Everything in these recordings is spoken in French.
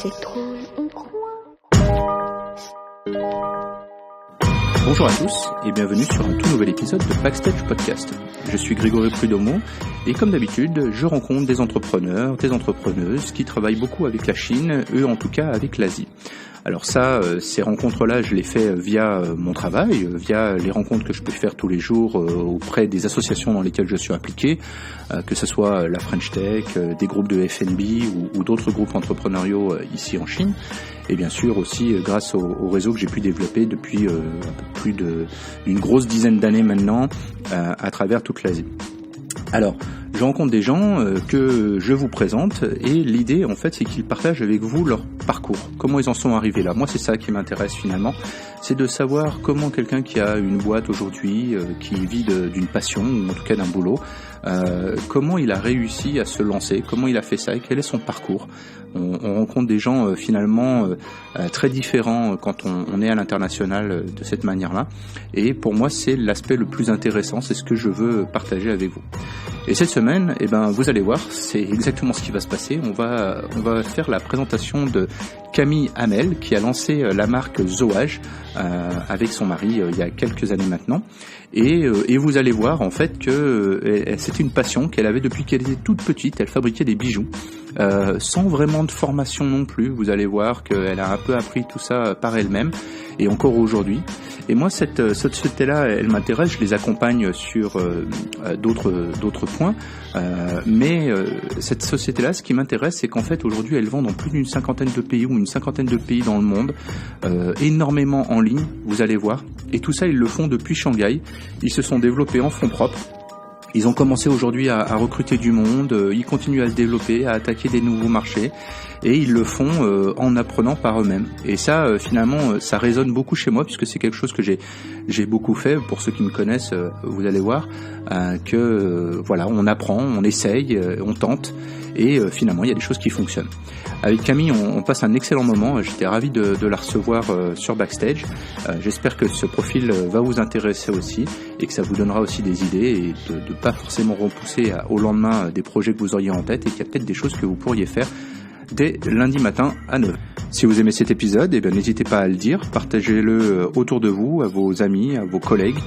C'est drôle, on croit. Bonjour à tous et bienvenue sur un tout nouvel épisode de Backstage Podcast. Je suis Grégory Prudhomme et comme d'habitude, je rencontre des entrepreneurs, des entrepreneuses qui travaillent beaucoup avec la Chine, eux en tout cas avec l'Asie. Alors ça, ces rencontres-là, je les fais via mon travail, via les rencontres que je peux faire tous les jours auprès des associations dans lesquelles je suis impliqué, que ce soit la French Tech, des groupes de FNB ou d'autres groupes entrepreneuriaux ici en Chine. Et bien sûr aussi grâce au réseau que j'ai pu développer depuis un peu plus d'une grosse dizaine d'années maintenant à travers toute l'Asie. Alors, je rencontre des gens que je vous présente et l'idée en fait c'est qu'ils partagent avec vous leur parcours, comment ils en sont arrivés là. Moi c'est ça qui m'intéresse finalement, c'est de savoir comment quelqu'un qui a une boîte aujourd'hui, qui vit d'une passion ou en tout cas d'un boulot, comment il a réussi à se lancer, comment il a fait ça et quel est son parcours. On rencontre des gens finalement très différents quand on est à l'international de cette manière-là. Et pour moi, c'est l'aspect le plus intéressant, c'est ce que je veux partager avec vous. Et cette semaine, vous allez voir, c'est exactement ce qui va se passer. On va faire la présentation de Camille Hamel, qui a lancé la marque Zoage avec son mari il y a quelques années maintenant. Et vous allez voir en fait que c'était une passion qu'elle avait depuis qu'elle était toute petite. Elle fabriquait des bijoux sans vraiment de formation non plus. Vous allez voir qu'elle a un peu appris tout ça par elle-même et encore aujourd'hui. Et moi, cette société-là, elle m'intéresse. Je les accompagne sur d'autres points. Mais cette société-là, ce qui m'intéresse, c'est qu'en fait, aujourd'hui, elle vend dans plus d'une cinquantaine de pays ou une cinquantaine de pays dans le monde, énormément en ligne, vous allez voir. Et tout ça, ils le font depuis Shanghai. Ils se sont développés en fonds propres. Ils ont commencé aujourd'hui à recruter du monde, ils continuent à se développer, à attaquer des nouveaux marchés et ils le font en apprenant par eux-mêmes. Et ça, finalement, ça résonne beaucoup chez moi puisque c'est quelque chose que j'ai beaucoup fait. Pour ceux qui me connaissent, vous allez voir voilà, on apprend, on essaye, on tente et finalement, il y a des choses qui fonctionnent. Avec Camille, on passe un excellent moment. J'étais ravi de la recevoir sur Backstage. J'espère que ce profil va vous intéresser aussi et que ça vous donnera aussi des idées et de pas forcément repousser au lendemain des projets que vous auriez en tête et qu'il y a peut-être des choses que vous pourriez faire dès lundi matin à 9h. Si vous aimez cet épisode, n'hésitez pas à le dire, partagez-le autour de vous, à vos amis, à vos collègues,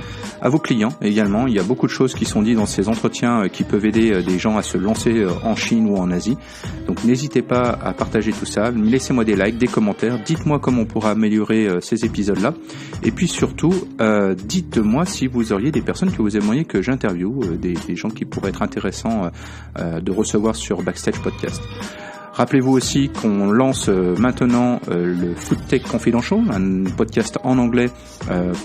à vos clients également. Il y a beaucoup de choses qui sont dites dans ces entretiens qui peuvent aider des gens à se lancer en Chine ou en Asie. Donc n'hésitez pas à partager tout ça, laissez-moi des likes, des commentaires, dites-moi comment on pourra améliorer ces épisodes-là. Et puis surtout, dites-moi si vous auriez des personnes que vous aimeriez que j'interviewe, des gens qui pourraient être intéressants de recevoir sur Backstage Podcast. Rappelez-vous aussi qu'on lance maintenant le Food Tech Confidential, un podcast en anglais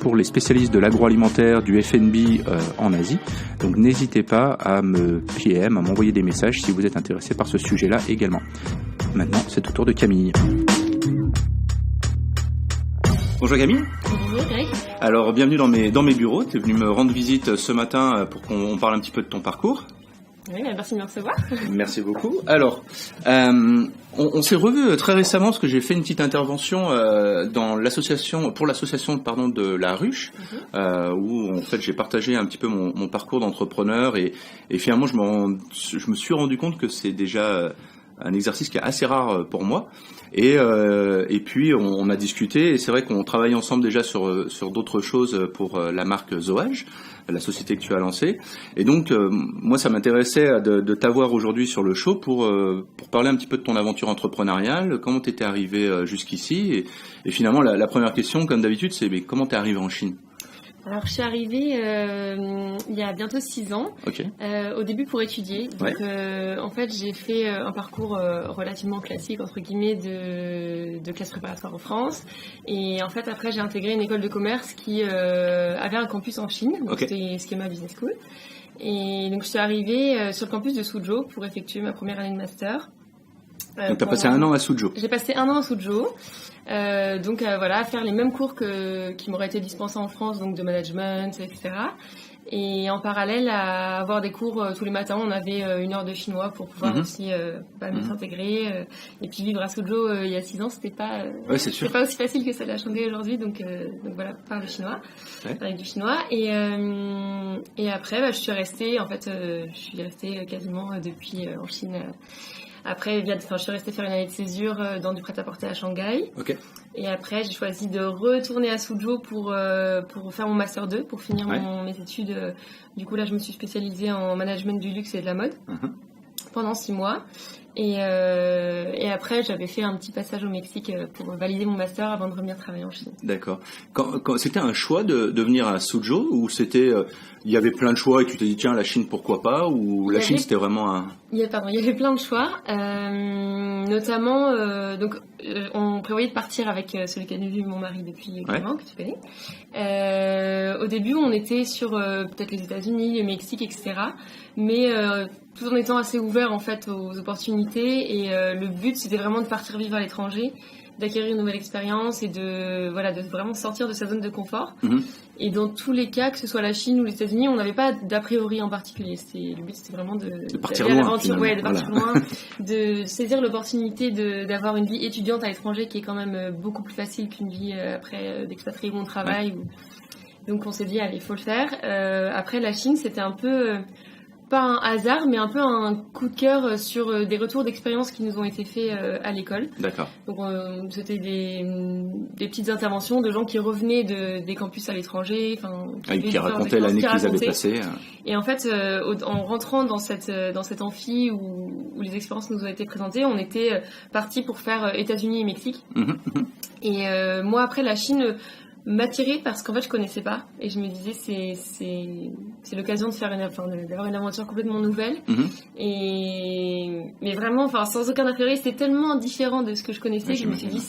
pour les spécialistes de l'agroalimentaire, du FNB en Asie. Donc n'hésitez pas à me PM, à m'envoyer des messages si vous êtes intéressé par ce sujet-là également. Maintenant, c'est au tour de Camille. Bonjour Camille. Bonjour Greg. Alors bienvenue dans mes bureaux. Tu es venu me rendre visite ce matin pour qu'on parle un petit peu de ton parcours. Oui, merci de me recevoir. Merci beaucoup. Alors, on s'est revu très récemment parce que j'ai fait une petite intervention dans l'association de la Ruche, où en fait j'ai partagé un petit peu mon parcours d'entrepreneur et finalement je me suis rendu compte que c'est déjà un exercice qui est assez rare pour moi. Et puis on a discuté et c'est vrai qu'on travaille ensemble déjà sur d'autres choses pour la marque Zoage, la société que tu as lancée. Et donc moi ça m'intéressait de t'avoir aujourd'hui sur le show pour parler un petit peu de ton aventure entrepreneuriale, comment t'étais arrivé jusqu'ici et finalement la première question comme d'habitude c'est mais comment t'es arrivé en Chine? Alors, je suis arrivée il y a bientôt 6 ans, Okay. Au début pour étudier. Donc, en fait, j'ai fait un parcours relativement classique, entre guillemets, de classe préparatoire en France. Et en fait, après, j'ai intégré une école de commerce qui avait un campus en Chine, donc c'était Schema Business School. Et donc, je suis arrivée sur le campus de Suzhou pour effectuer ma première année de master. Donc, tu as passé un an à Suzhou. J'ai passé un an à Suzhou. Voilà, faire les mêmes cours qui m'auraient été dispensés en France, donc de management, etc. Et en parallèle à avoir des cours tous les matins, on avait 1 heure de chinois pour pouvoir aussi mieux s'intégrer. Et puis vivre à Suzhou il y a 6 ans, c'était pas aussi facile que ça l'a Shanghai aujourd'hui, donc voilà, par le chinois, avec du chinois. Et après, je suis restée quasiment depuis en Chine Après, je suis restée faire une année de césure dans du prêt-à-porter à Shanghai. Ok. Et après, j'ai choisi de retourner à Suzhou pour faire mon Master 2, pour finir mes études. Du coup, là, je me suis spécialisée en management du luxe et de la mode pendant 6 mois. Et après, j'avais fait un petit passage au Mexique pour valider mon master avant de revenir travailler en Chine. D'accord. Quand c'était un choix de venir à Suzhou, ou c'était il y avait plein de choix et tu t'es dit tiens, la Chine pourquoi pas, ou la Chine c'était vraiment un... Il y avait plein de choix, notamment on prévoyait de partir avec celui qui a vu mon mari depuis Clément, que tu connais. Au début, on était sur peut-être les États-Unis, le Mexique, etc. Mais tout en étant assez ouvert en fait aux opportunités, et le but c'était vraiment de partir vivre à l'étranger, d'acquérir une nouvelle expérience et de vraiment sortir de sa zone de confort. Et dans tous les cas, que ce soit la Chine ou les États-Unis, on n'avait pas d'a priori en particulier. Le but c'était vraiment de partir loin, de partir loin, de saisir l'opportunité d'avoir une vie étudiante à l'étranger qui est quand même beaucoup plus facile qu'une vie après d'expatrié où on travaille. Donc on s'est dit allez, faut le faire. Après la Chine, c'était un peu pas un hasard, mais un peu un coup de cœur sur des retours d'expérience qui nous ont été faits à l'école. D'accord. Donc c'était des petites interventions de gens qui revenaient des campus à l'étranger, qui racontaient l'année qu'ils avaient passée. Et en fait, en rentrant dans cette amphi où les expériences nous ont été présentées, on était partis pour faire États-Unis et Mexique. Et moi, après la Chine m'attirer parce qu'en fait je connaissais pas, et je me disais c'est l'occasion de faire d'avoir une aventure complètement nouvelle. Mais vraiment sans aucun a priori, c'était tellement différent de ce que je connaissais que je me suis dit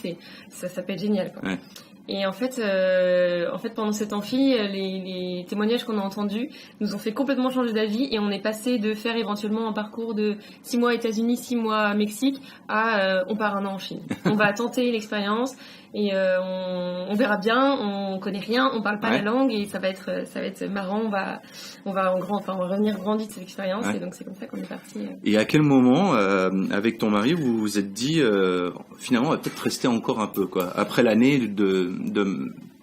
ça peut être génial quoi. Et en fait pendant cette amphi, les témoignages qu'on a entendus nous ont fait complètement changer d'avis, et on est passé de faire éventuellement un parcours de 6 mois États-Unis, 6 mois Mexique à on part 1 an en Chine. On va tenter l'expérience et on verra bien, on connaît rien, on parle pas la langue, et ça va être marrant, on va revenir grandi de cette expérience, et donc c'est comme ça qu'on est parti. Et à quel moment avec ton mari vous vous êtes dit finalement on va peut-être rester encore un peu quoi, après l'année de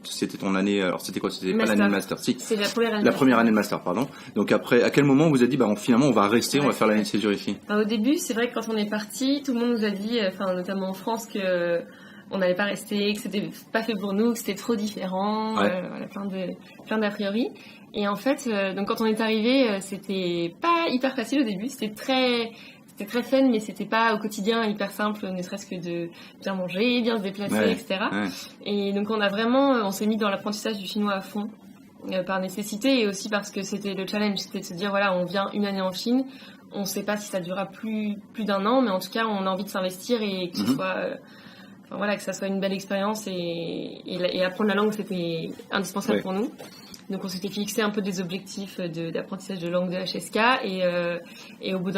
c'était ton année, alors c'était quoi, c'était master. Pas l'année de master, si. C'est la première année. La première année de master, pardon. Donc après, à quel moment vous vous êtes dit, finalement on va rester, on va faire l'année de césure ici? Au début, c'est vrai que quand on est parti, tout le monde nous a dit, notamment en France, que on n'allait pas rester, que c'était pas fait pour nous, que c'était trop différent, plein d'a priori. Et en fait, donc quand on est arrivé, c'était pas hyper facile au début, c'était très fun, mais c'était pas au quotidien hyper simple, ne serait-ce que de bien manger, bien se déplacer, etc. Et donc on s'est mis dans l'apprentissage du chinois à fond, par nécessité, et aussi parce que c'était le challenge, c'était de se dire voilà, on vient 1 année en Chine, on sait pas si ça durera plus d'1 an, mais en tout cas on a envie de s'investir et que ce soit que ça soit une belle expérience, et apprendre la langue c'était indispensable pour nous. Donc on s'était fixé un peu des objectifs d'apprentissage de langue de HSK, et au bout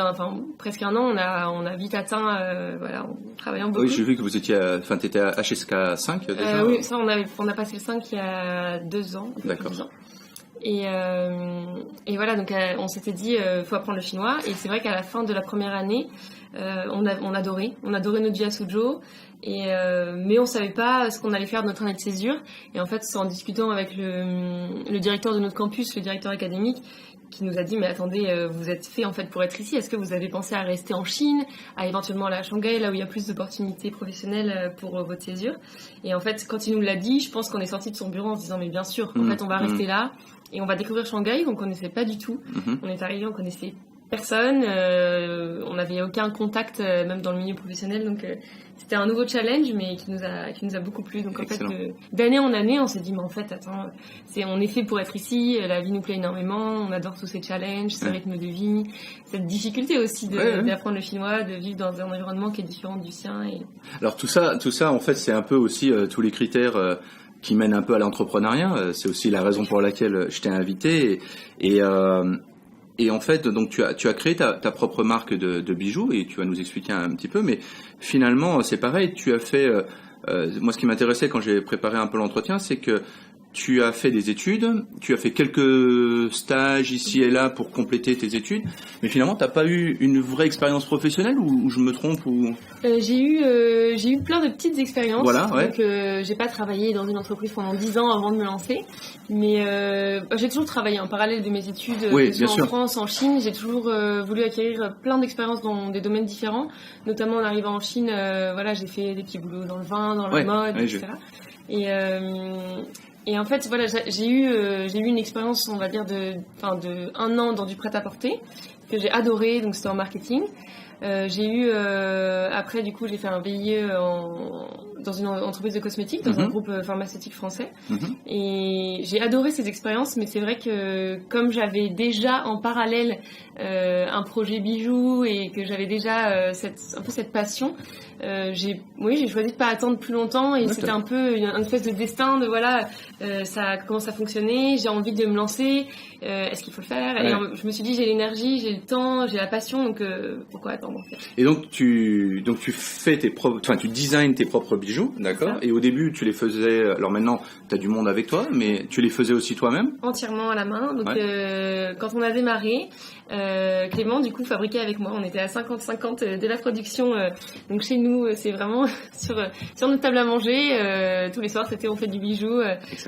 presque 1 an, on a vite atteint, en travaillant beaucoup. Oui, j'ai vu que vous étiez, t'étais à HSK 5 déjà. Oui, ça on a passé le 5 il y a 2 ans. D'accord. 2 ans. Et voilà, donc on s'était dit faut apprendre le chinois, et c'est vrai qu'à la fin de la première année, on adorait notre vie à Suzhou, mais on savait pas ce qu'on allait faire de notre année de césure. Et en fait, c'est en discutant avec le directeur de notre campus, le directeur académique, qui nous a dit mais attendez, vous êtes fait en fait pour être ici, est-ce que vous avez pensé à rester en Chine, à éventuellement aller à Shanghai, là où il y a plus d'opportunités professionnelles pour votre césure? Et en fait, quand il nous l'a dit, je pense qu'on est sorti de son bureau en se disant mais bien sûr, en fait on va rester là et on va découvrir Shanghai qu'on connaissait pas du tout. On est arrivé, on connaissait personne, on n'avait aucun contact même dans le milieu professionnel, donc c'était un nouveau challenge, mais qui nous a beaucoup plu. Donc excellent. En fait, d'année en année, on s'est dit mais en fait attends, on est fait pour être ici, la vie nous plaît énormément, on adore tous ces challenges, ce rythme de vie, cette difficulté aussi d'apprendre le chinois, de vivre dans un environnement qui est différent du sien. Alors tout ça en fait c'est un peu aussi tous les critères qui mènent un peu à l'entrepreneuriat, c'est aussi la raison pour laquelle je t'ai invité, et en fait, donc tu as créé ta propre marque de bijoux, et tu vas nous expliquer un petit peu. Mais finalement, c'est pareil. Tu as fait. Moi, ce qui m'intéressait quand j'ai préparé un peu l'entretien, c'est que tu as fait des études, tu as fait quelques stages ici et là pour compléter tes études, mais finalement, t'as pas eu une vraie expérience professionnelle ou je me trompe ou... J'ai eu plein de petites expériences. Voilà, ouais. Donc, j'ai pas travaillé dans une entreprise pendant 10 ans avant de me lancer, mais j'ai toujours travaillé en parallèle de mes études, Oui, que ce soit bien en sûr. France, en Chine. J'ai toujours voulu acquérir plein d'expériences dans des domaines différents, notamment en arrivant en Chine. Voilà, j'ai fait des petits boulots dans le vin, dans la Ouais, mode, ouais, etc. Et en fait, voilà, j'ai eu une expérience, on va dire, de 1 an dans du prêt-à-porter que j'ai adoré. Donc c'était en marketing. Après, du coup, j'ai fait un VIE dans une entreprise de cosmétiques, dans un groupe pharmaceutique français. Et j'ai adoré ces expériences, mais c'est vrai que comme j'avais déjà en parallèle un projet bijoux et que j'avais déjà un peu cette passion, j'ai choisi de pas attendre plus longtemps et c'était un peu une espèce de destin de voilà, ça commence à fonctionner, j'ai envie de me lancer, est-ce qu'il faut le faire? Ouais. Et je me suis dit j'ai l'énergie, j'ai le temps, j'ai la passion, donc pourquoi attendre en fait. Et donc tu fais tu designes tes propres bijoux, d'accord? Et au début tu les faisais, alors maintenant tu as du monde avec toi, mais tu les faisais aussi toi-même? Entièrement à la main. Donc quand on a démarré, Clément du coup fabriquait avec moi. On était à 50-50 de la production. Donc chez nous c'est vraiment sur notre table à manger. Tous les soirs on fait du bijou.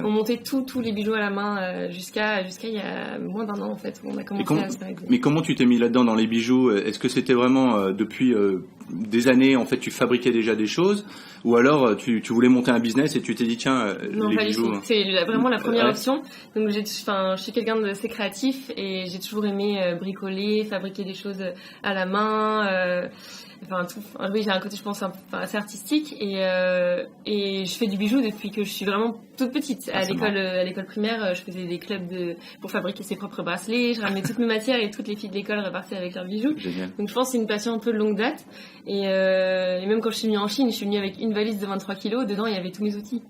On montait tous les bijoux à la main jusqu'à il y a moins d'1 an en fait où on a commencé à se faire. Mais comment tu t'es mis là-dedans dans les bijoux? Est-ce que c'était vraiment depuis des années en fait tu fabriquais déjà des choses ou alors tu voulais monter un business et tu t'es dit tiens non, les pas bijoux du tout. C'est vraiment la première option. Donc je suis quelqu'un d'assez créatif et j'ai toujours aimé bricoler, fabriquer des choses à la main. Oui, j'ai un côté je pense assez artistique et je fais du bijou depuis que je suis vraiment toute petite. À l'école primaire, je faisais des clubs pour fabriquer ses propres bracelets. Je ramenais toutes mes matières et toutes les filles de l'école repartaient avec leurs bijoux. Génial. Donc je pense que c'est une passion un peu de longue date. Et même quand je suis venue en Chine, je suis venue avec une valise de 23 kilos. Dedans, il y avait tous mes outils.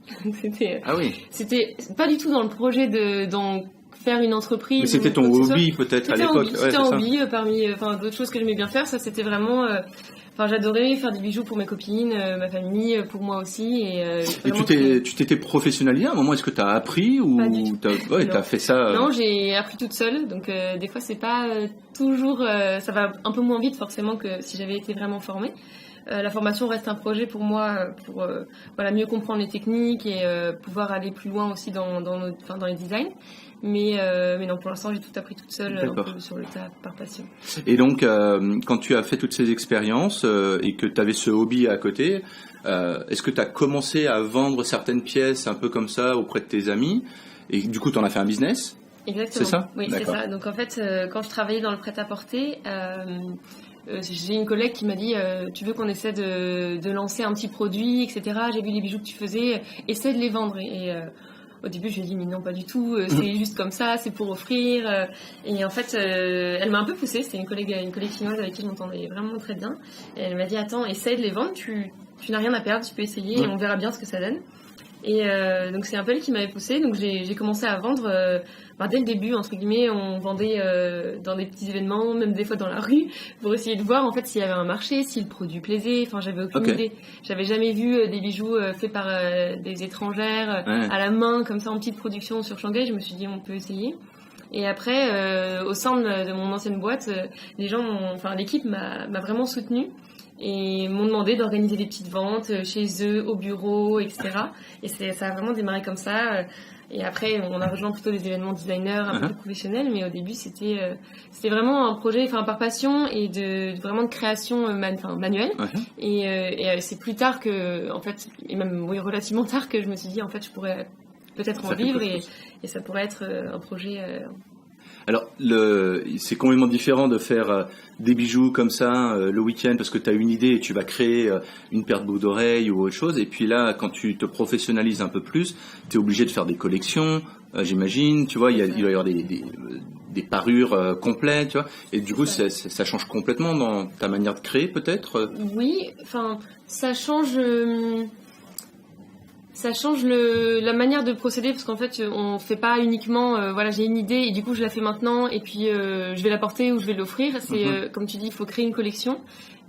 C'était pas du tout dans le projet d'en faire une entreprise. Mais c'était ton hobby peut-être à l'époque. C'était un hobby parmi d'autres choses que j'aimais bien faire. Ça, c'était vraiment... j'adorais faire des bijoux pour mes copines, ma famille, pour moi aussi. Et tu t'étais professionnalisée à un moment? Est-ce que tu as appris ou t'as fait ça Non, j'ai appris toute seule. Donc des fois, c'est pas toujours... ça va un peu moins vite forcément que si j'avais été vraiment formée. La formation reste un projet pour moi pour mieux comprendre les techniques et pouvoir aller plus loin aussi dans les designs. Mais non, pour l'instant, j'ai tout appris toute seule un peu sur le tas par passion. Et donc, quand tu as fait toutes ces expériences et que tu avais ce hobby à côté, est-ce que tu as commencé à vendre certaines pièces un peu comme ça auprès de tes amis et du coup, tu en as fait un business? Exactement. C'est ça? Oui, c'est ça. Donc en fait, quand je travaillais dans le prêt-à-porter, j'ai une collègue qui m'a dit tu veux qu'on essaie de lancer un petit produit, etc. J'ai vu les bijoux que tu faisais, essaie de les vendre. Et au début, je lui ai dit mais non, pas du tout, c'est juste comme ça, c'est pour offrir. Et en fait, elle m'a un peu poussée. C'était une collègue chinoise avec qui je m'entendais vraiment très bien. Et elle m'a dit attends, essaie de les vendre, tu n'as rien à perdre, tu peux essayer et on verra bien ce que ça donne. Et donc c'est un peu elle qui m'avait poussée, donc j'ai commencé à vendre dès le début, entre guillemets. On vendait dans des petits événements, même des fois dans la rue, pour essayer de voir en fait s'il y avait un marché, si le produit plaisait. Enfin, j'avais aucune idée. J'avais jamais vu des bijoux faits par des étrangères à la main comme ça en petite production sur Shanghai. Je me suis dit on peut essayer. Et après, au sein de mon ancienne boîte, l'équipe m'a vraiment soutenue. Et m'ont demandé d'organiser des petites ventes chez eux, au bureau, etc. Et ça a vraiment démarré comme ça. Et après, on a rejoint plutôt des événements designers un peu plus professionnels. Mais au début, c'était vraiment un projet par passion et vraiment de création manuelle. Et c'est plus tard que, en fait, et même relativement tard que je me suis dit, en fait, je pourrais peut-être en vivre et ça pourrait être un projet... Alors, c'est complètement différent de faire des bijoux comme ça le week-end parce que tu as une idée et tu vas créer une paire de boucles d'oreilles ou autre chose. Et puis là, quand tu te professionnalises un peu plus, tu es obligé de faire des collections, j'imagine. Tu vois, il doit y avoir des parures complètes, tu vois. Et du coup, ça change complètement dans ta manière de créer, peut-être. Oui, ça change... Ça change la manière de procéder parce qu'en fait on fait pas uniquement j'ai une idée et du coup je la fais maintenant et puis je vais la porter ou je vais l'offrir. C'est comme tu dis, il faut créer une collection.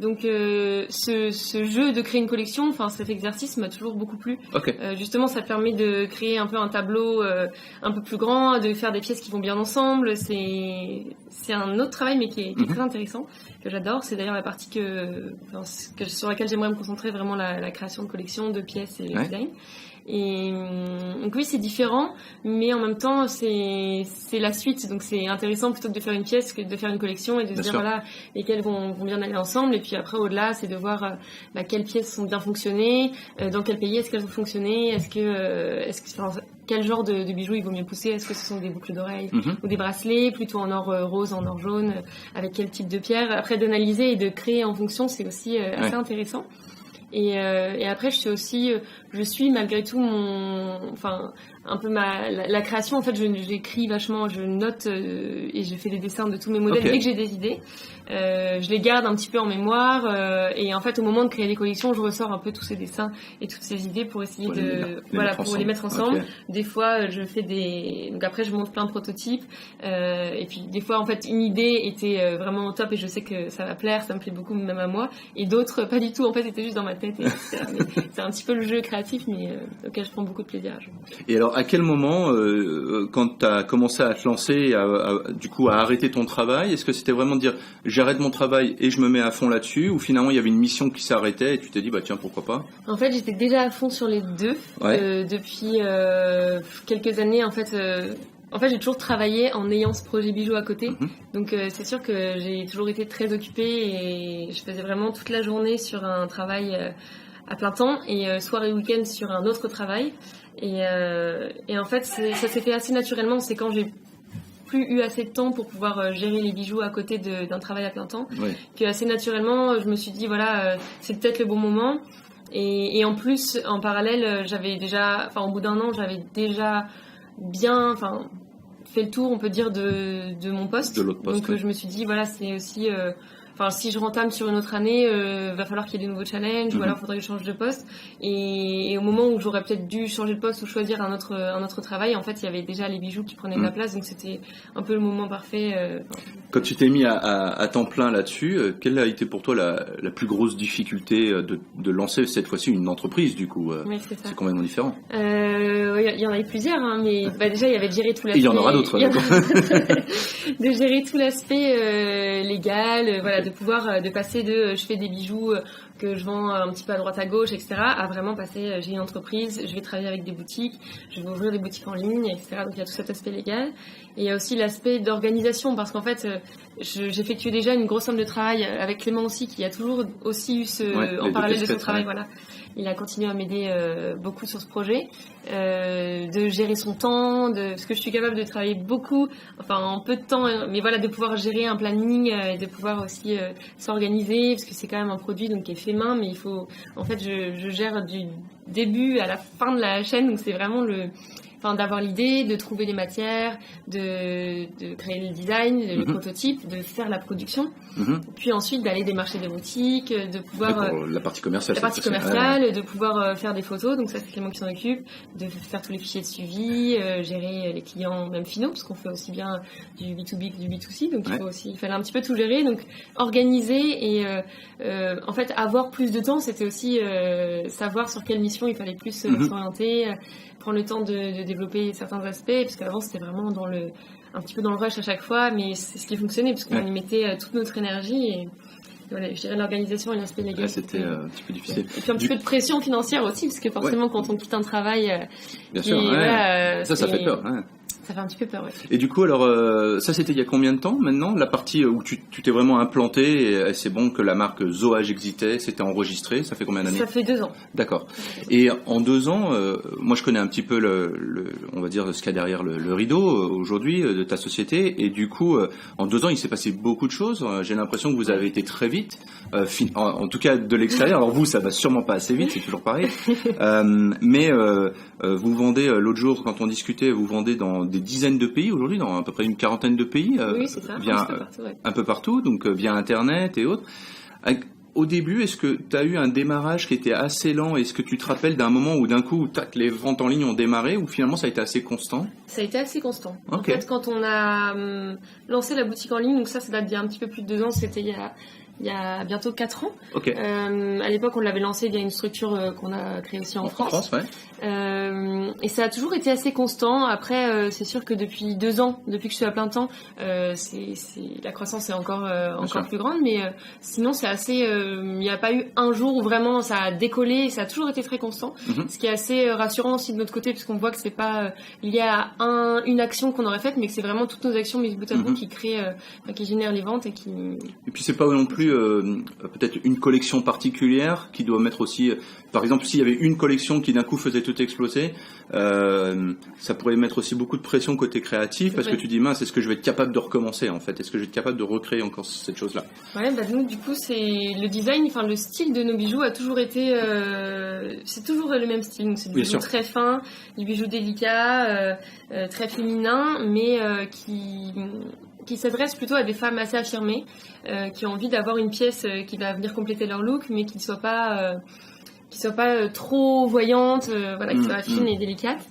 Donc ce jeu de créer une collection, enfin cet exercice m'a toujours beaucoup plu. Ok. Justement, ça permet de créer un peu un tableau un peu plus grand, de faire des pièces qui vont bien ensemble. C'est un autre travail, mais qui est très intéressant, que j'adore. C'est d'ailleurs la partie sur laquelle j'aimerais me concentrer, vraiment la création de collection, de pièces et le design. Et donc oui, c'est différent, mais en même temps c'est la suite, donc c'est intéressant plutôt que de faire une pièce que de faire une collection et de se dire voilà lesquelles vont bien aller ensemble. Et puis après, au-delà, c'est de voir quelles pièces sont bien fonctionnées, dans quel pays est-ce qu'elles ont fonctionné, quel genre de bijoux il vaut mieux pousser, est-ce que ce sont des boucles d'oreilles ou des bracelets plutôt en or rose, en or jaune, avec quel type de pierre. Après, d'analyser et de créer en fonction, c'est aussi assez intéressant. Et après, je suis malgré tout un peu la création. En fait, j'écris vachement, je note et je fais des dessins de tous mes modèles dès que j'ai des idées. Je les garde un petit peu en mémoire et en fait, au moment de créer des collections, je ressors un peu tous ces dessins et toutes ces idées pour essayer pour les mettre ensemble. Okay. Des fois, donc après, je monte plein de prototypes et puis des fois, en fait, une idée était vraiment au top et je sais que ça va plaire, ça me plaît beaucoup même à moi. Et d'autres, pas du tout. En fait, c'était juste dans ma tête. C'est un petit peu le jeu créatif, mais auquel je prends beaucoup de plaisir. Et alors, à quel moment, quand tu as commencé à te lancer, à arrêter ton travail, est-ce que c'était vraiment de dire j'arrête mon travail et je me mets à fond là-dessus, ou finalement il y avait une mission qui s'arrêtait et tu t'es dit tiens, pourquoi pas? En fait, j'étais déjà à fond sur les deux depuis quelques années. En fait, j'ai toujours travaillé en ayant ce projet bijoux à côté. Donc c'est sûr que j'ai toujours été très occupée et je faisais vraiment toute la journée sur un travail à plein temps et soir et week-end sur un autre travail. Et en fait, ça s'est fait assez naturellement. C'est quand j'ai plus eu assez de temps pour pouvoir gérer les bijoux à côté d'un travail à plein temps que assez naturellement, je me suis dit c'est peut-être le bon moment. Et en plus, en parallèle, au bout d'un an, j'avais déjà bien fait le tour, on peut dire, de mon poste. De l'autre poste. Donc je me suis dit c'est aussi si je rentame sur une autre année, va falloir qu'il y ait de nouveaux challenges, ou alors faudrait que je change de poste. Et au moment où j'aurais peut-être dû changer de poste ou choisir un autre travail, en fait, il y avait déjà les bijoux qui prenaient de la place, donc c'était un peu le moment parfait. Quand tu t'es mis à temps plein là-dessus, quelle a été pour toi la plus grosse difficulté de lancer cette fois-ci une entreprise, du coup? Oui, c'est ça. C'est complètement différent. Il y en avait plusieurs, mais déjà, il y avait de gérer tout l'aspect... Il y en aura d'autres. De gérer tout l'aspect légal, de pouvoir de passer je fais des bijoux que je vends un petit peu à droite à gauche, etc., à vraiment passer, j'ai une entreprise, je vais travailler avec des boutiques, je vais ouvrir des boutiques en ligne, etc. Donc il y a tout cet aspect légal. Et il y a aussi l'aspect d'organisation, parce qu'en fait, j'effectuais déjà une grosse somme de travail avec Clément aussi, qui a toujours aussi eu en parallèle de son travail, Il a continué à m'aider beaucoup sur ce projet, de gérer son temps, parce que je suis capable de travailler beaucoup, en peu de temps, mais de pouvoir gérer un planning et de pouvoir aussi s'organiser, parce que c'est quand même un produit qui est fait main, mais il faut, en fait, je gère du début à la fin de la chaîne, donc c'est vraiment d'avoir l'idée, de trouver les matières, de créer le design, le prototype, de faire la production, puis ensuite d'aller démarcher des boutiques, de pouvoir... la partie commerciale. De pouvoir faire des photos, donc ça c'est Clément qui s'en occupe, de faire tous les fichiers de suivi, gérer les clients même finaux, parce qu'on fait aussi bien du B2B que du B2C, donc il fallait un petit peu tout gérer, donc organiser et en fait avoir plus de temps, c'était aussi savoir sur quelle mission il fallait plus s'orienter, prendre le temps de développer certains aspects, parce qu'avant c'était vraiment un petit peu dans le rush à chaque fois, mais c'est ce qui fonctionnait, parce qu'on y mettait toute notre énergie, et je dirais l'organisation et l'aspect légal. C'était un petit peu difficile. Et puis un petit peu de pression financière aussi, parce que forcément quand on quitte un travail... Bien sûr, ça fait peur. Ça fait un petit peu peur, Et du coup, alors, ça c'était il y a combien de temps maintenant? La partie où tu t'es vraiment implanté, et c'est bon que la marque Zoage existait, c'était enregistré, ça fait combien d'années? Ça fait 2 ans. D'accord. Et en 2 ans, moi je connais un petit peu on va dire, ce qu'il y a derrière le rideau aujourd'hui de ta société, et du coup, en 2 ans, il s'est passé beaucoup de choses. J'ai l'impression que vous avez été très vite, en tout cas de l'extérieur. Alors vous, ça va sûrement pas assez vite, c'est toujours pareil. Mais vous vendez, l'autre jour quand on discutait, vous vendez dans des dizaines de pays aujourd'hui, dans à peu près une quarantaine de pays, oui, c'est ça, un peu partout, donc via Internet et autres. Au début, est-ce que tu as eu un démarrage qui était assez lent? Est-ce que tu te rappelles d'un moment où d'un coup, les ventes en ligne ont démarré, ou finalement ça a été assez constant? Ça a été assez constant. Okay. En fait, quand on a lancé la boutique en ligne, donc ça date d'il y a un petit peu plus de 2 ans, c'était il il y a bientôt 4 ans. Ok. À l'époque, on l'avait lancé via une structure qu'on a créée aussi en France. Ouais. Et ça a toujours été assez constant. Après, c'est sûr que depuis 2 ans, depuis que je suis à plein temps, la croissance est encore plus grande. Mais sinon, c'est assez. Il n'y a pas eu un jour où vraiment ça a décollé. Ça a toujours été très constant. Ce qui est assez rassurant aussi de notre côté, puisqu'on voit que c'est pas lié à une action qu'on aurait faite, mais que c'est vraiment toutes nos actions mises bout à bout qui créent, qui génèrent les ventes et qui. Et puis c'est pas non plus peut-être une collection particulière qui doit mettre aussi. Par exemple, s'il y avait une collection qui d'un coup faisait tout exploser, ça pourrait mettre aussi beaucoup de pression côté créatif, parce que tu dis mince, est-ce que je vais être capable de recommencer en fait, est-ce que je vais être capable de recréer encore cette chose-là? Ouais, bah nous du coup c'est le design, enfin le style de nos bijoux a toujours été, c'est toujours le même style, donc c'est des bijoux très fins, des bijoux délicats, très féminins, mais qui s'adressent plutôt à des femmes assez affirmées, qui ont envie d'avoir une pièce qui va venir compléter leur look, mais qui ne soit pas trop voyante, qui soit fine et délicate.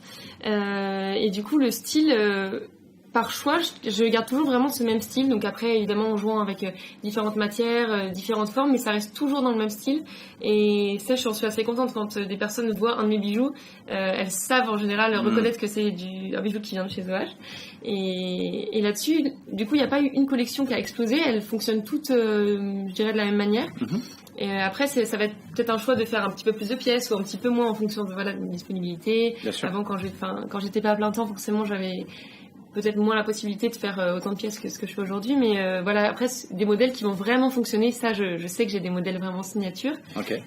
Et du coup, le style, par choix, je garde toujours vraiment ce même style. Donc après, évidemment, en jouant avec différentes matières, différentes formes, mais ça reste toujours dans le même style. Et ça, je suis assez contente quand des personnes voient un de mes bijoux. Elles savent en général reconnaître que c'est un bijou qui vient de chez OH. Et là-dessus, du coup, il n'y a pas eu une collection qui a explosé. Elles fonctionnent toutes, je dirais, de la même manière. Et après, ça va être peut-être un choix de faire un petit peu plus de pièces ou un petit peu moins en fonction de la disponibilité. Avant, quand j'étais pas à plein temps, forcément, j'avais peut-être moins la possibilité de faire autant de pièces que ce que je fais aujourd'hui. Mais après, des modèles qui vont vraiment fonctionner, ça, je sais que j'ai des modèles vraiment signature.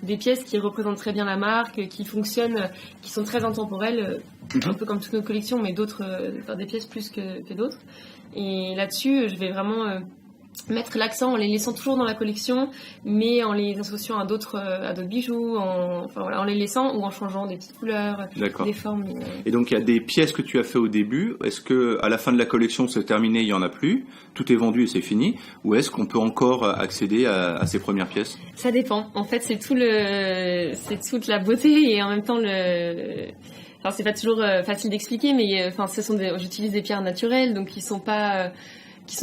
Des pièces qui représentent très bien la marque, qui fonctionnent, qui sont très intemporelles, un peu comme toutes nos collections, mais des pièces plus que d'autres. Et là-dessus, je vais vraiment mettre l'accent en les laissant toujours dans la collection, mais en les associant à d'autres bijoux, en les laissant ou en changeant des petites couleurs, des formes. Et donc il y a des pièces que tu as fait au début. Est-ce que à la fin de la collection c'est terminé, il y en a plus, tout est vendu et c'est fini, ou est-ce qu'on peut encore accéder à ces premières pièces? Ça dépend. En fait, c'est toute la beauté et en même temps Enfin, c'est pas toujours facile d'expliquer, mais j'utilise des pierres naturelles, donc qui sont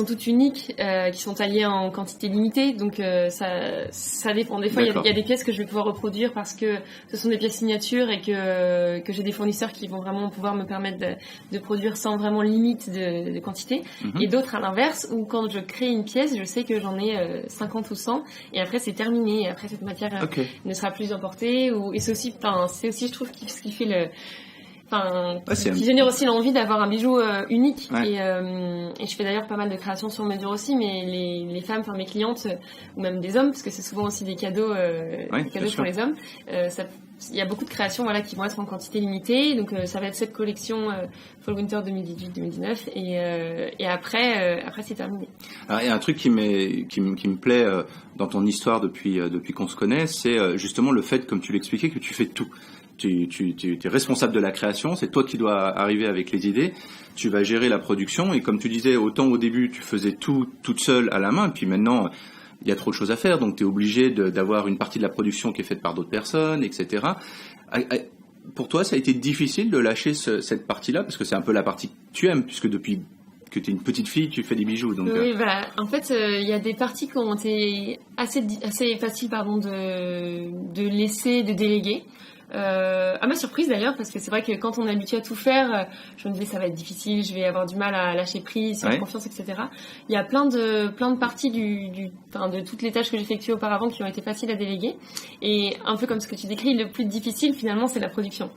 toutes uniques, qui sont taillées en quantité limitée, donc ça dépend. Des fois, il y a des pièces que je vais pouvoir reproduire parce que ce sont des pièces signatures et que j'ai des fournisseurs qui vont vraiment pouvoir me permettre de produire sans vraiment limite de quantité. Et d'autres à l'inverse, où quand je crée une pièce, je sais que j'en ai 50 ou 100, et après c'est terminé, et après cette matière ne sera plus importée. Et c'est aussi, je trouve, ce qui fait qui génère aussi l'envie d'avoir un bijou unique. Et je fais d'ailleurs pas mal de créations sur mesure aussi, mais les femmes, mes clientes, ou même des hommes, parce que c'est souvent aussi des cadeaux pour les hommes, il y a beaucoup de créations qui vont être en quantité limitée, donc ça va être cette collection Fall Winter 2018-2019, et après c'est terminé. Alors, il y a un truc qui me plaît dans ton histoire depuis qu'on se connaît, c'est justement le fait, comme tu l'expliquais, que tu fais tout. Tu es responsable de la création, c'est toi qui dois arriver avec les idées, tu vas gérer la production, et comme tu disais, autant au début tu faisais tout toute seule à la main, et puis maintenant il y a trop de choses à faire, donc tu es obligé d'avoir une partie de la production qui est faite par d'autres personnes, etc. Pour toi, ça a été difficile de lâcher cette partie-là, parce que c'est un peu la partie que tu aimes, puisque depuis que tu es une petite fille, tu fais des bijoux. Donc, oui, voilà. En fait, il y a des parties qui ont été assez faciles de laisser, de déléguer. À ma surprise d'ailleurs, parce que c'est vrai que quand on est habitué à tout faire, je me disais ça va être difficile, je vais avoir du mal à lâcher prise, faire confiance, etc. Il y a plein de parties de toutes les tâches que j'effectuais auparavant qui ont été faciles à déléguer, et un peu comme ce que tu décris, le plus difficile finalement c'est la production.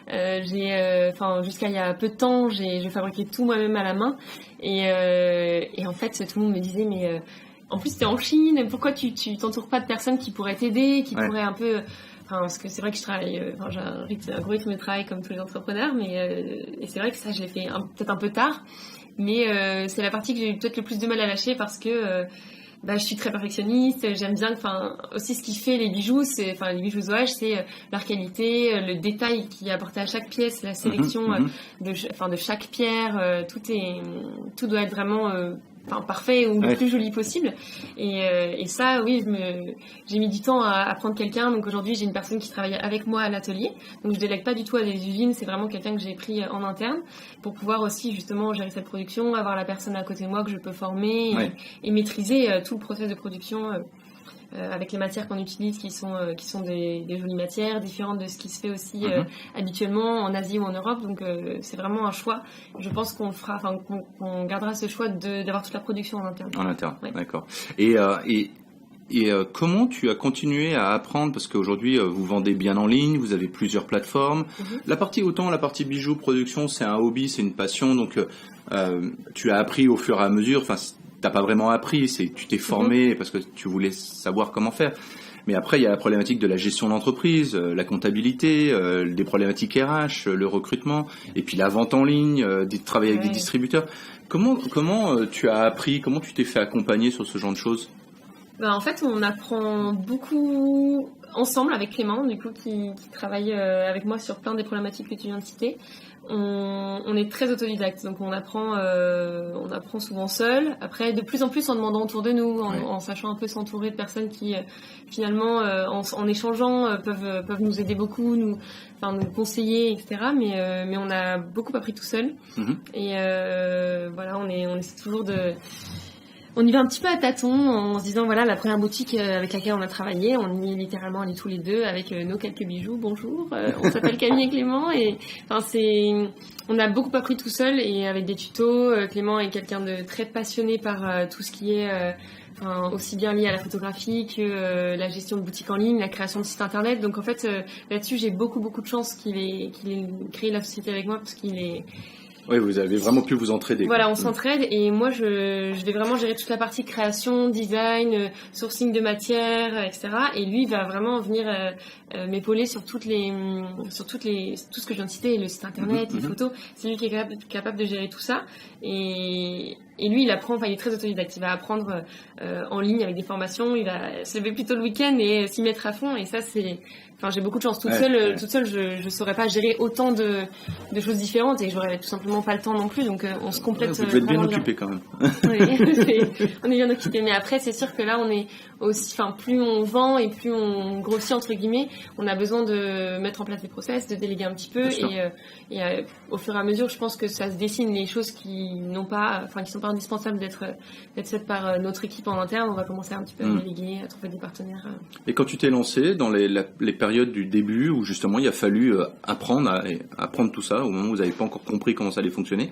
Jusqu'à il y a peu de temps, je fabriquais tout moi-même à la main, et en fait tout le monde me disait mais en plus t'es en Chine, pourquoi tu t'entoures pas de personnes qui pourraient t'aider, qui pourraient un peu... parce que c'est vrai que je travaille, j'ai un gros rythme de travail comme tous les entrepreneurs, mais et c'est vrai que ça je l'ai fait peut-être un peu tard, mais c'est la partie que j'ai eu peut-être le plus de mal à lâcher parce que je suis très perfectionniste, j'aime bien aussi ce qui fait les bijoux, les bijoux OH, c'est leur qualité, le détail qui est apporté à chaque pièce, la sélection de chaque pierre, tout doit être vraiment parfait ou le plus joli possible, et ça oui j'ai mis du temps à prendre quelqu'un. Donc aujourd'hui j'ai une personne qui travaille avec moi à l'atelier, donc je délègue pas du tout à des usines, c'est vraiment quelqu'un que j'ai pris en interne pour pouvoir aussi justement gérer cette production, avoir la personne à côté de moi que je peux former et maîtriser tout le process de production avec les matières qu'on utilise qui sont des jolies matières, différentes de ce qui se fait aussi habituellement en Asie ou en Europe. Donc c'est vraiment un choix. Je pense qu'on gardera ce choix d'avoir toute la production en interne. En interne, ouais. D'accord. Et comment tu as continué à apprendre, parce qu'aujourd'hui vous vendez bien en ligne, vous avez plusieurs plateformes. La partie bijoux, production, c'est un hobby, c'est une passion, donc tu as appris au fur et à mesure. Enfin, t'as pas vraiment appris, tu t'es formé parce que tu voulais savoir comment faire. Mais après, il y a la problématique de la gestion d'entreprise, la comptabilité, des problématiques RH, le recrutement, et puis la vente en ligne, travailler avec des distributeurs. Comment tu as appris, comment tu t'es fait accompagner sur ce genre de choses? En fait, on apprend beaucoup ensemble avec Clément, du coup, qui travaille avec moi sur plein des problématiques que tu viens de citer. On est très autodidacte, donc on apprend souvent seul. Après, de plus en plus en demandant autour de nous, en sachant un peu s'entourer de personnes qui, finalement, en échangeant, peuvent nous aider beaucoup, nous conseiller, etc. Mais on a beaucoup appris tout seul. Et voilà, on essaie toujours on y va un petit peu à tâtons en se disant voilà, la première boutique avec laquelle on a travaillé, on y est littéralement allés tous les deux avec nos quelques bijoux. Bonjour, on s'appelle Camille et Clément et on a beaucoup appris tout seul et avec des tutos. Clément est quelqu'un de très passionné par tout ce qui est aussi bien lié à la photographie que la gestion de boutique en ligne, la création de sites internet. Donc en fait là-dessus j'ai beaucoup de chance qu'il ait créé la société avec moi parce qu'il est... Oui, vous avez vraiment pu vous entraider. Voilà, on s'entraide et moi je vais vraiment gérer toute la partie création, design, sourcing de matière, etc. Et lui va vraiment venir m'épauler sur tout ce que je viens de citer, le site internet, les photos. C'est lui qui est capable de gérer tout ça. Et lui, il apprend, il est très autodidacte. Il va apprendre en ligne avec des formations. Il va se lever plutôt le week-end et s'y mettre à fond. Et ça, j'ai beaucoup de chance. Toute seule, je saurais pas gérer autant de choses différentes et j'aurais tout simplement pas le temps non plus. Donc, on se complète. Vous devez être bien occupé quand même. Oui, on est bien occupé. Mais après, c'est sûr que là, on est aussi, plus on vend et plus on grossit entre guillemets, on a besoin de mettre en place des process, de déléguer un petit peu et au fur et à mesure, je pense que ça se dessine les choses qui sont pas indispensables d'être faites par notre équipe en interne. On va commencer un petit peu à déléguer, à trouver des partenaires. Et quand tu t'es lancé dans les périodes du début où justement il a fallu apprendre tout ça, au moment où vous n'avez pas encore compris comment ça allait fonctionner,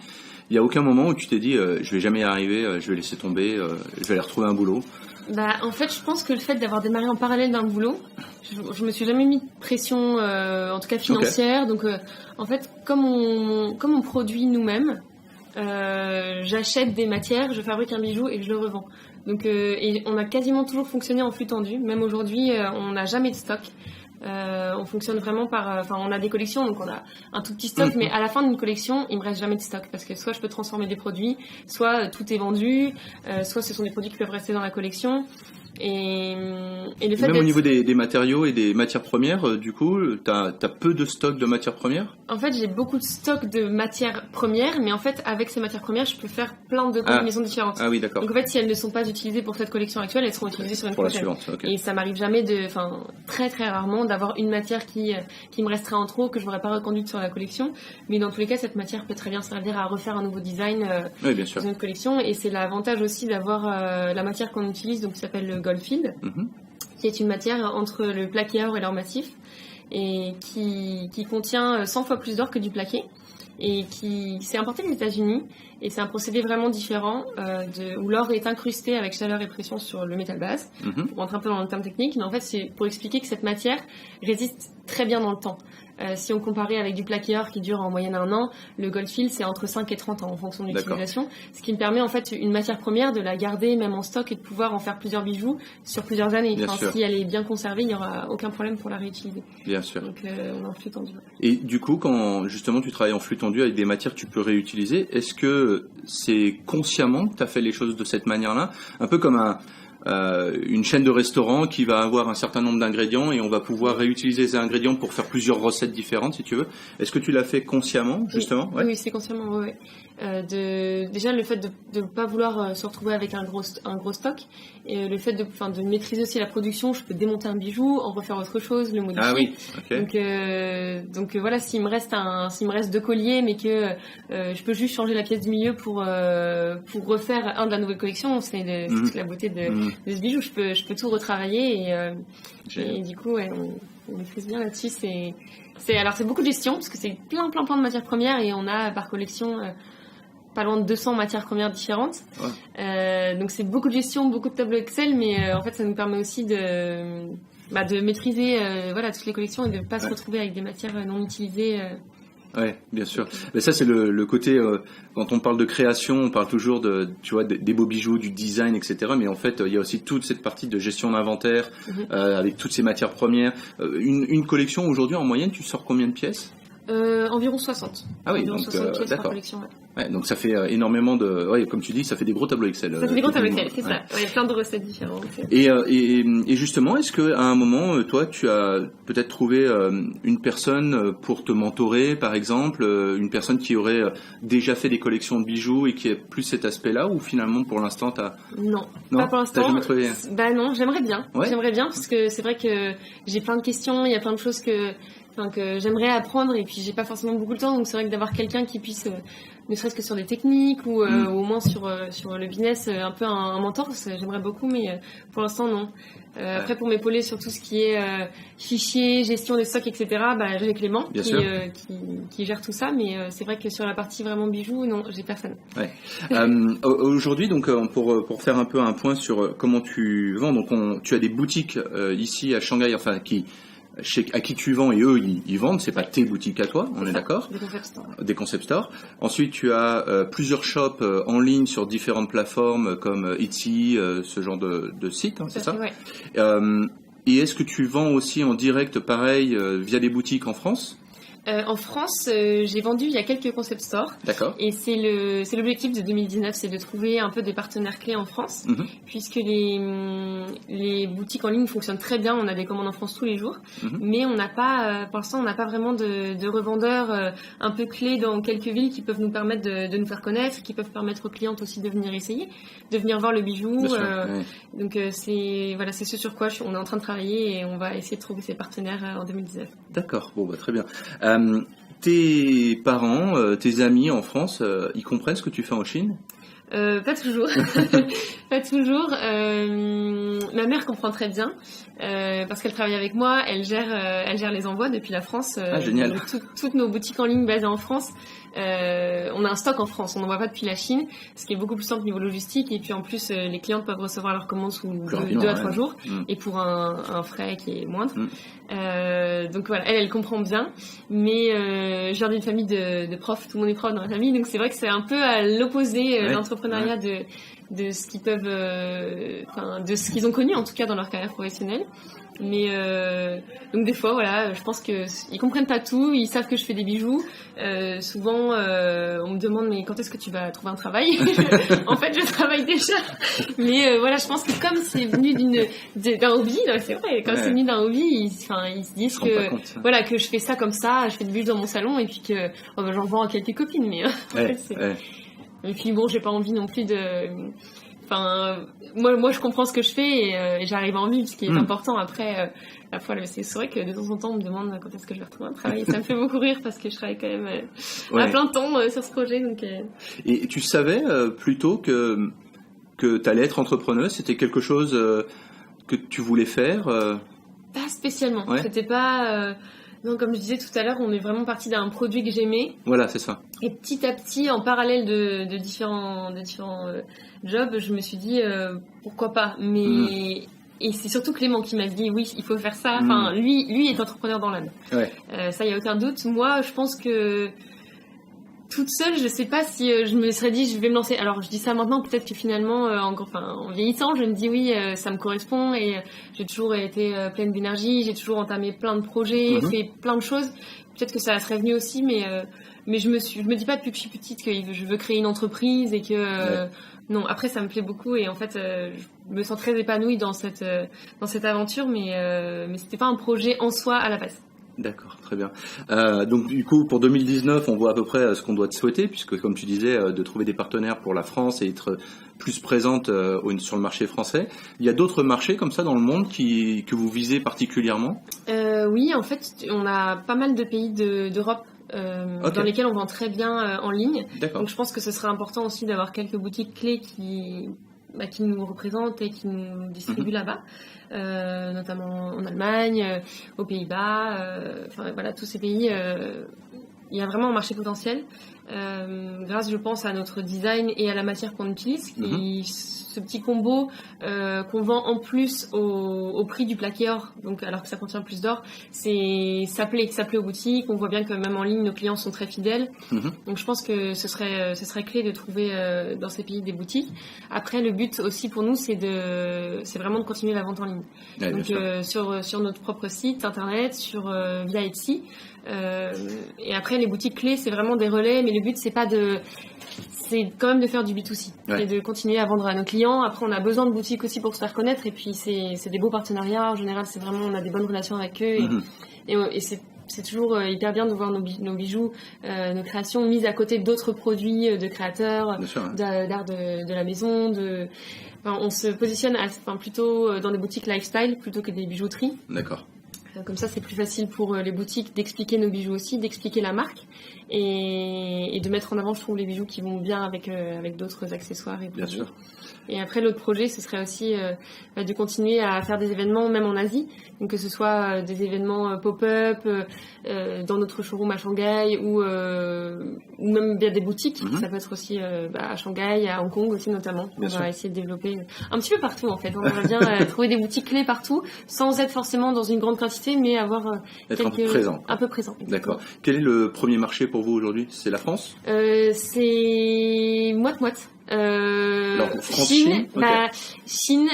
il n'y a aucun moment où tu t'es dit je vais jamais y arriver, je vais laisser tomber, je vais aller retrouver un boulot? En fait, je pense que le fait d'avoir démarré en parallèle d'un boulot, je me suis jamais mis de pression, en tout cas financière. Donc, en fait, comme on produit nous-mêmes, j'achète des matières, je fabrique un bijou et je le revends. Donc, et on a quasiment toujours fonctionné en flux tendu. Même aujourd'hui, on n'a jamais de stock. On fonctionne vraiment on a des collections, donc on a un tout petit stock, mais à la fin d'une collection, il me reste jamais de stock parce que soit je peux transformer des produits, soit tout est vendu, soit ce sont des produits qui peuvent rester dans la collection. Et le fait même au niveau des matériaux et des matières premières, du coup, t'as peu de stock de matières premières? En fait, j'ai beaucoup de stock de matières premières, mais en fait, avec ces matières premières, je peux faire plein de combinaisons différentes. Ah oui, d'accord. Donc en fait, si elles ne sont pas utilisées pour cette collection actuelle, elles seront utilisées sur une prochaine. La suivante, okay. Et ça m'arrive jamais très très rarement d'avoir une matière qui me resterait en trop, que je n'aurais pas reconduite sur la collection. Mais dans tous les cas, cette matière peut très bien servir à refaire un nouveau design dans une autre collection. Et c'est l'avantage aussi d'avoir la matière qu'on utilise, donc qui s'appelle le Goldfield, qui est une matière entre le plaqué or et l'or massif, et qui contient 100 fois plus d'or que du plaqué, et qui s'est importé des États-Unis, et c'est un procédé vraiment différent où l'or est incrusté avec chaleur et pression sur le métal base. Pour rentrer un peu dans le terme technique, mais en fait c'est pour expliquer que cette matière résiste très bien dans le temps. Si on comparait avec du plaqué or qui dure en moyenne 1 an, le Goldfield c'est entre 5 et 30 ans en fonction de l'utilisation, ce qui me permet en fait une matière première de la garder même en stock et de pouvoir en faire plusieurs bijoux sur plusieurs années. Si elle est bien conservée, il n'y aura aucun problème pour la réutiliser. Bien sûr. Donc on est en flux tendu. Et du coup, quand justement tu travailles en flux tendu avec des matières que tu peux réutiliser, est-ce que c'est consciemment que tu as fait les choses de cette manière-là, un peu comme une chaîne de restaurants qui va avoir un certain nombre d'ingrédients et on va pouvoir réutiliser ces ingrédients pour faire plusieurs recettes différentes si tu veux. Est-ce que tu l'as fait consciemment justement? Oui, c'est consciemment, oui. Déjà le fait de pas vouloir se retrouver avec un gros stock, et le fait de maîtriser aussi la production. Je peux démonter un bijou, en refaire autre chose, le modifier. Ah oui, ok. Donc voilà, s'il me reste 2 colliers, mais que je peux juste changer la pièce du milieu pour refaire un de la nouvelle collection, c'est toute la beauté de ce bijou. Je peux tout retravailler et du coup on maîtrise bien là-dessus. C'est beaucoup de gestion parce que c'est plein de matières premières et on a par collection pas loin de 200 matières premières différentes. Ouais. Donc c'est beaucoup de gestion, beaucoup de tableaux Excel, mais en fait ça nous permet aussi de maîtriser toutes les collections et de ne pas se retrouver avec des matières non utilisées. Ouais, bien sûr. Mais ça c'est le côté quand on parle de création, on parle toujours des beaux bijoux, du design, etc. Mais en fait, il y a aussi toute cette partie de gestion d'inventaire avec toutes ces matières premières. Une collection aujourd'hui en moyenne, tu sors combien de pièces ? Environ 60. Ah oui, environ donc 60 pièces d'accord. par collection. Ouais. Ouais, donc ça fait énormément de... Ouais, comme tu dis, ça fait des gros tableaux Excel. Ça fait des gros tableaux Excel, c'est ça. Ouais, plein de recettes différentes. Et justement, est-ce qu'à un moment, toi, tu as peut-être trouvé une personne pour te mentorer, par exemple, une personne qui aurait déjà fait des collections de bijoux et qui a plus cet aspect-là, ou finalement, pour l'instant, Non, pas pour l'instant. T'as jamais trouvé... Non, j'aimerais bien. Ouais. J'aimerais bien, parce que c'est vrai que j'ai plein de questions, il y a plein de choses que j'aimerais apprendre et puis j'ai pas forcément beaucoup de temps, donc c'est vrai que d'avoir quelqu'un qui puisse ne serait-ce que sur des techniques ou au moins sur le business, un peu un mentor, j'aimerais beaucoup, mais pour l'instant non. Après pour m'épauler sur tout ce qui est fichier, gestion des stocks, etc., j'ai Clément qui gère tout ça, mais c'est vrai que sur la partie vraiment bijoux, non, j'ai personne. Ouais. Aujourd'hui, donc pour faire un peu un point sur comment tu vends, donc tu as des boutiques ici à Shanghai, enfin à qui tu vends et eux ils vendent, c'est pas tes boutiques à toi, on est d'accord ? Des concept stores. Ensuite tu as plusieurs shops en ligne sur différentes plateformes comme Etsy, ce genre de site, hein, c'est ça ? Ouais. Et est-ce que tu vends aussi en direct pareil via des boutiques en France ? En France, j'ai vendu il y a quelques concept stores. D'accord. Et c'est l'objectif de 2019, c'est de trouver un peu des partenaires clés en France, puisque les boutiques en ligne fonctionnent très bien. On a des commandes en France tous les jours, mais on n'a pas, pour l'instant, on n'a pas vraiment de revendeurs un peu clés dans quelques villes qui peuvent nous permettre de nous faire connaître, qui peuvent permettre aux clientes aussi de venir essayer, de venir voir le bijou. Bien sûr, Donc c'est ce sur quoi on est en train de travailler et on va essayer de trouver ces partenaires en 2019. D'accord, bon très bien. Tes parents, tes amis en France, ils comprennent ce que tu fais en Chine ? Pas toujours. Pas toujours. Ma mère comprend très bien parce qu'elle travaille avec moi. Elle gère les envois depuis la France. Génial. Toutes nos boutiques en ligne basées en France. On a un stock en France. On n'envoie pas depuis la Chine, ce qui est beaucoup plus simple niveau logistique. Et puis en plus, les clientes peuvent recevoir leurs commandes sous 2 à 3 jours et pour un frais qui est moindre. Donc voilà, elle comprend bien. Mais je viens d'une famille de profs. Tout le monde est prof dans la famille, donc c'est vrai que c'est un peu à l'opposé l'entrepreneuriat de ce qu'ils peuvent, de ce qu'ils ont connu en tout cas dans leur carrière professionnelle. Mais donc des fois voilà, je pense que ils comprennent pas tout, ils savent que je fais des bijoux. Souvent on me demande mais quand est-ce que tu vas trouver un travail ? En fait je travaille déjà. Mais voilà, je pense que comme c'est venu d'un hobby, là, c'est vrai, comme c'est venu d'un hobby, ils se disent que voilà, que je fais ça comme ça, je fais des bijoux dans mon salon et puis que j'en vends à quelques copines, mais et puis bon, j'ai pas envie non plus de... moi je comprends ce que je fais et j'arrive à en vivre, ce qui est important. Après, c'est vrai que de temps en temps on me demande quand est-ce que je vais retrouver un travail. Ça me fait beaucoup rire parce que je travaille quand même à plein temps sur ce projet. Donc, Et tu savais plus tôt que t'allais être entrepreneuse ? C'était quelque chose que tu voulais faire Pas spécialement. C'était pas... Non, comme je disais tout à l'heure, on est vraiment parti d'un produit que j'aimais. Voilà, c'est ça. Et petit à petit, en parallèle de différents jobs, je me suis dit pourquoi pas. Mais et c'est surtout Clément qui m'a dit oui, il faut faire ça. Enfin, lui est entrepreneur dans l'âme. Ça, y a aucun doute. Moi, je pense que toute seule, je sais pas si je me serais dit je vais me lancer. Alors je dis ça maintenant, peut-être que finalement en vieillissant, je me dis oui, ça me correspond et j'ai toujours été pleine d'énergie, j'ai toujours entamé plein de projets, fait plein de choses. Peut-être que ça serait venu aussi, mais je me dis pas depuis que je suis petite que je veux créer une entreprise et que non. Après ça me plaît beaucoup et en fait je me sens très épanouie dans cette aventure, mais c'était pas un projet en soi à la base. D'accord, très bien. Donc du coup, pour 2019, on voit à peu près ce qu'on doit te souhaiter, puisque comme tu disais, de trouver des partenaires pour la France et être plus présente sur le marché français. Il y a d'autres marchés comme ça dans le monde que vous visez particulièrement ? Oui, en fait, on a pas mal de pays d'Europe dans lesquels on vend très bien en ligne. D'accord. Donc je pense que ce serait important aussi d'avoir quelques boutiques clés qui nous représentent et qui nous distribuent là-bas. Notamment en Allemagne, aux Pays-Bas, voilà, tous ces pays, il y a vraiment un marché potentiel, grâce, je pense, à notre design et à la matière qu'on utilise, ce petit combo qu'on vend en plus au prix du plaqué or, donc alors que ça contient plus d'or, ça plaît aux boutiques. On voit bien que même en ligne, nos clients sont très fidèles. Donc je pense que ce serait clé de trouver dans ces pays des boutiques. Après, le but aussi pour nous, c'est vraiment de continuer la vente en ligne. Ouais, donc sur notre propre site internet, via Etsy. Et après, les boutiques clés, c'est vraiment des relais, mais le but, c'est quand même de faire du B2C, et de continuer à vendre à nos clients. Après, on a besoin de boutiques aussi pour se faire connaître, et puis c'est des beaux partenariats. En général, on a des bonnes relations avec eux, et c'est toujours hyper bien de voir nos bijoux, nos créations mises à côté d'autres produits de créateurs, d'art de la maison. On se positionne plutôt dans des boutiques lifestyle plutôt que des bijouteries. D'accord. Comme ça, c'est plus facile pour les boutiques d'expliquer nos bijoux aussi, d'expliquer la marque et de mettre en avant, je trouve, les bijoux qui vont bien avec d'autres accessoires et produits. Bien sûr. Et après, l'autre projet, ce serait aussi de continuer à faire des événements, même en Asie. Donc, que ce soit des événements pop-up dans notre showroom à Shanghai ou même via des boutiques. Ça peut être aussi à Shanghai, à Hong Kong aussi notamment. On va essayer de développer un petit peu partout, en fait. On va bien trouver des boutiques clés partout, sans être forcément dans une grande quantité, mais avoir être un peu présent. D'accord. Quel est le premier marché pour vous aujourd'hui ? C'est la France ? C'est moite-moite. Chine, Chine,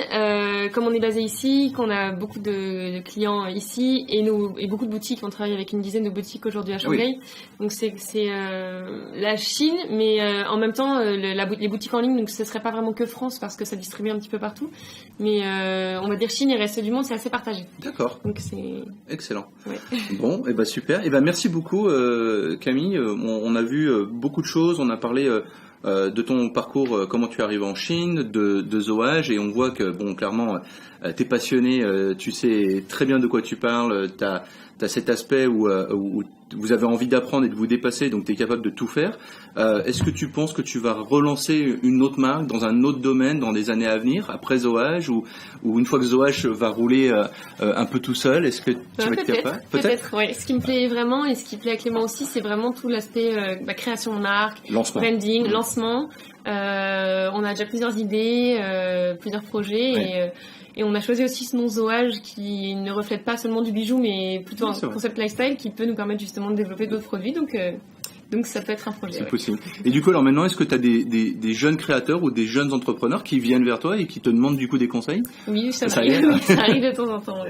comme on est basé ici, qu'on a beaucoup de clients ici et beaucoup de boutiques, on travaille avec une dizaine de boutiques aujourd'hui à Shanghai. Donc c'est la Chine, mais en même temps les boutiques en ligne, donc ce serait pas vraiment que France parce que ça distribue un petit peu partout, mais on va dire Chine et reste du monde, c'est assez partagé. D'accord. Donc c'est excellent. Ouais. Bon, et super. Et merci beaucoup Camille. On a vu beaucoup de choses. On a parlé de ton parcours, comment tu arrives en Chine, de Zoage, et on voit que clairement t'es passionné, tu sais très bien de quoi tu parles, t'as cet aspect où vous avez envie d'apprendre et de vous dépasser, donc t'es capable de tout faire. Est-ce que tu penses que tu vas relancer une autre marque dans un autre domaine dans les années à venir, après Zoage, ou une fois que Zoage va rouler un peu tout seul, est-ce que tu vas être capable ? Peut-être, oui. Ce qui me plaît vraiment et ce qui plaît à Clément aussi, c'est vraiment tout l'aspect création de marque, branding, lancement. On a déjà plusieurs idées, plusieurs projets, et on a choisi aussi ce nom Zoage qui ne reflète pas seulement du bijou, mais plutôt un concept lifestyle qui peut nous permettre justement de développer d'autres produits. Donc ça peut être un projet. C'est possible. Et du coup, alors maintenant, est-ce que tu as des jeunes créateurs ou des jeunes entrepreneurs qui viennent vers toi et qui te demandent du coup des conseils ? Oui, ça arrive. Ça arrive de temps en temps.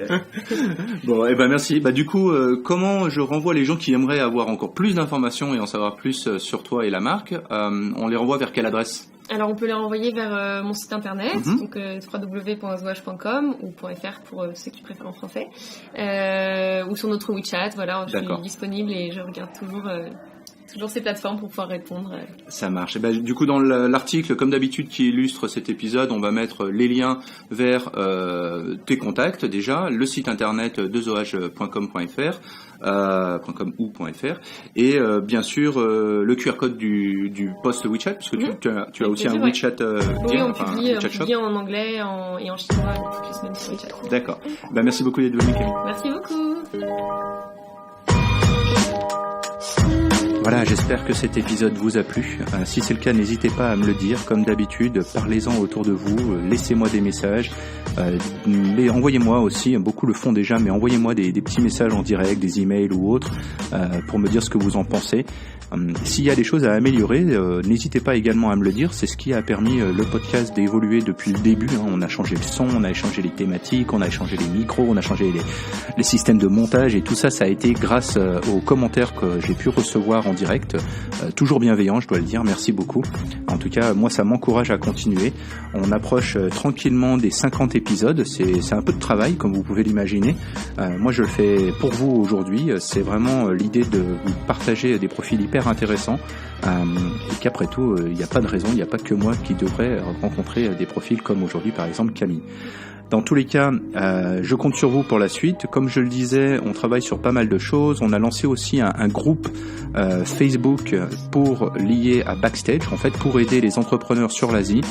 Bon, merci. Du coup, comment je renvoie les gens qui aimeraient avoir encore plus d'informations et en savoir plus sur toi et la marque ? On les renvoie vers quelle adresse ? Alors on peut les renvoyer vers mon site internet, donc www.zoage.com ou .fr pour ceux qui préfèrent en français, ou sur notre WeChat. Voilà, je suis disponible et je regarde toujours ces plateformes pour pouvoir répondre. Ça marche. Et du coup, dans l'article, comme d'habitude, qui illustre cet épisode, on va mettre les liens vers tes contacts déjà, le site internet de zoage.com.fr, .com ou .fr, et bien sûr le QR code du post WeChat, parce que tu as aussi un WeChat. Oui, on publie en anglais et en chinois toutes les semaines sur WeChat. D'accord. Merci beaucoup d'être venu, Camille. Merci beaucoup. Voilà, j'espère que cet épisode vous a plu. Si c'est le cas, n'hésitez pas à me le dire. Comme d'habitude, parlez-en autour de vous, laissez-moi des messages. Envoyez-moi aussi, beaucoup le font déjà, mais envoyez-moi des petits messages en direct, des emails ou autres, pour me dire ce que vous en pensez. S'il y a des choses à améliorer, n'hésitez pas également à me le dire. C'est ce qui a permis le podcast d'évoluer depuis le début. On a changé le son, on a changé les thématiques, on a changé les micros, on a changé les systèmes de montage, et tout ça, ça a été grâce aux commentaires que j'ai pu recevoir en direct. Toujours bienveillant, je dois le dire, merci beaucoup. En tout cas, moi ça m'encourage à continuer. On approche tranquillement des 50 épisodes, c'est un peu de travail comme vous pouvez l'imaginer. Moi je le fais pour vous aujourd'hui, c'est vraiment l'idée de vous partager des profils hyper intéressants et qu'après tout, il n'y a pas de raison, il n'y a pas que moi qui devrais rencontrer des profils comme aujourd'hui par exemple Camille. Dans tous les cas, je compte sur vous pour la suite. Comme je le disais, on travaille sur pas mal de choses. On a lancé aussi un groupe Facebook pour lié à Backstage, en fait, pour aider les entrepreneurs sur l'Asie,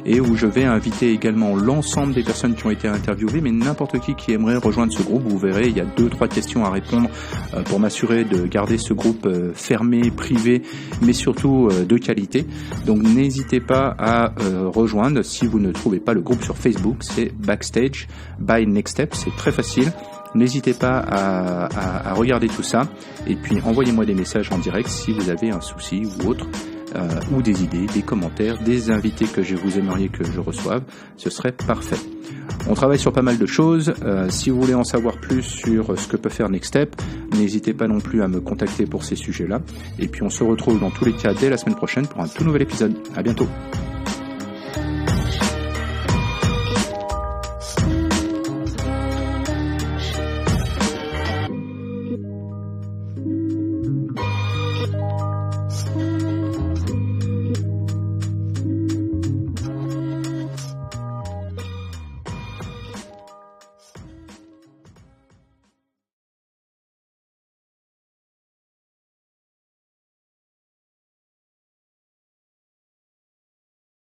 et où je vais inviter également l'ensemble des personnes qui ont été interviewées, mais n'importe qui aimerait rejoindre ce groupe. Vous verrez, il y a 2-3 questions à répondre pour m'assurer de garder ce groupe fermé, privé, mais surtout de qualité. Donc n'hésitez pas à rejoindre. Si vous ne trouvez pas le groupe sur Facebook, c'est Backstage by Next Step, c'est très facile. N'hésitez pas à regarder tout ça et puis envoyez-moi des messages en direct si vous avez un souci ou autre, ou des idées, des commentaires, des invités que vous aimeriez que je reçoive, ce serait parfait. On travaille sur pas mal de choses. Si vous voulez en savoir plus sur ce que peut faire Next Step, n'hésitez pas non plus à me contacter pour ces sujets-là. Et puis on se retrouve dans tous les cas dès la semaine prochaine pour un tout nouvel épisode. À bientôt.